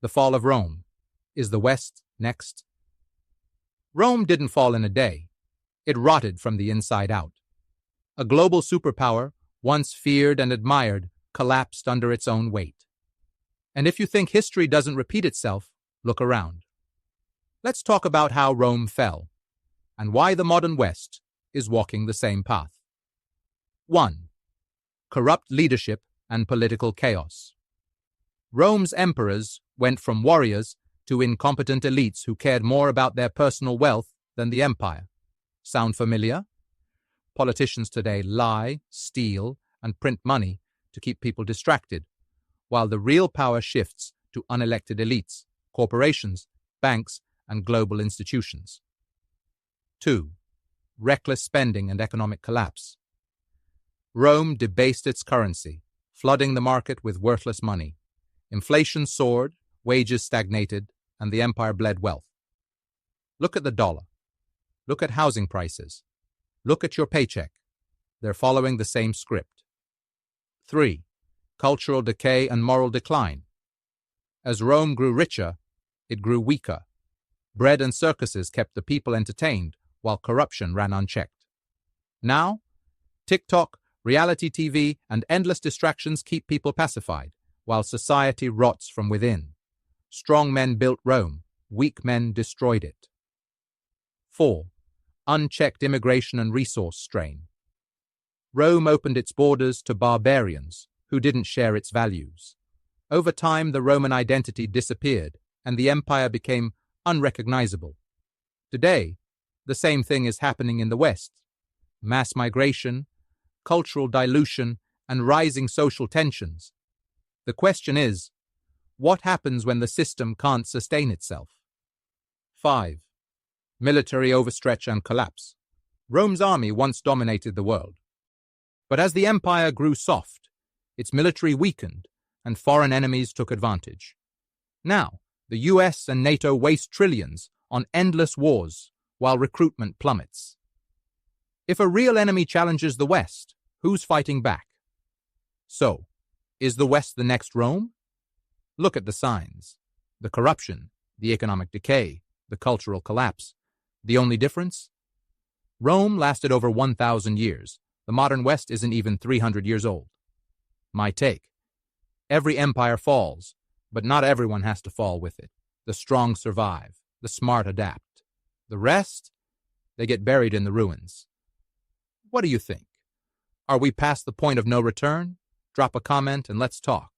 The fall of Rome. Is the West next? Rome didn't fall in a day. It rotted from the inside out. A global superpower, once feared and admired, collapsed under its own weight. And if you think history doesn't repeat itself, look around. Let's talk about how Rome fell, and why the modern West is walking the same path. 1. Corrupt leadership and political chaos. Rome's emperors went from warriors to incompetent elites who cared more about their personal wealth than the empire. Sound familiar? Politicians today lie, steal, and print money to keep people distracted, while the real power shifts to unelected elites, corporations, banks, and global institutions. 2. Reckless spending and economic collapse. Rome debased its currency, flooding the market with worthless money. Inflation soared, wages stagnated, and the empire bled wealth. Look at the dollar. Look at housing prices. Look at your paycheck. They're following the same script. 3. Cultural decay and moral decline. As Rome grew richer, it grew weaker. Bread and circuses kept the people entertained, while corruption ran unchecked. Now, TikTok, reality TV, and endless distractions keep people pacified, while society rots from within. Strong men built Rome, weak men destroyed it. 4. Unchecked immigration and resource strain. Rome opened its borders to barbarians who didn't share its values. Over time, the Roman identity disappeared, and the empire became unrecognizable. Today, the same thing is happening in the West. Mass migration, cultural dilution, and rising social tensions. The question is, what happens when the system can't sustain itself? 5. Military overstretch and collapse. Rome's army once dominated the world. But as the empire grew soft, its military weakened, and foreign enemies took advantage. Now, the US and NATO waste trillions on endless wars, while recruitment plummets. If a real enemy challenges the West, who's fighting back? So, is the West the next Rome? Look at the signs. The corruption, the economic decay, the cultural collapse. The only difference? Rome lasted over 1,000 years. The modern West isn't even 300 years old. My take. Every empire falls, but not everyone has to fall with it. The strong survive. The smart adapt. The rest? They get buried in the ruins. What do you think? Are we past the point of no return? Drop a comment and let's talk.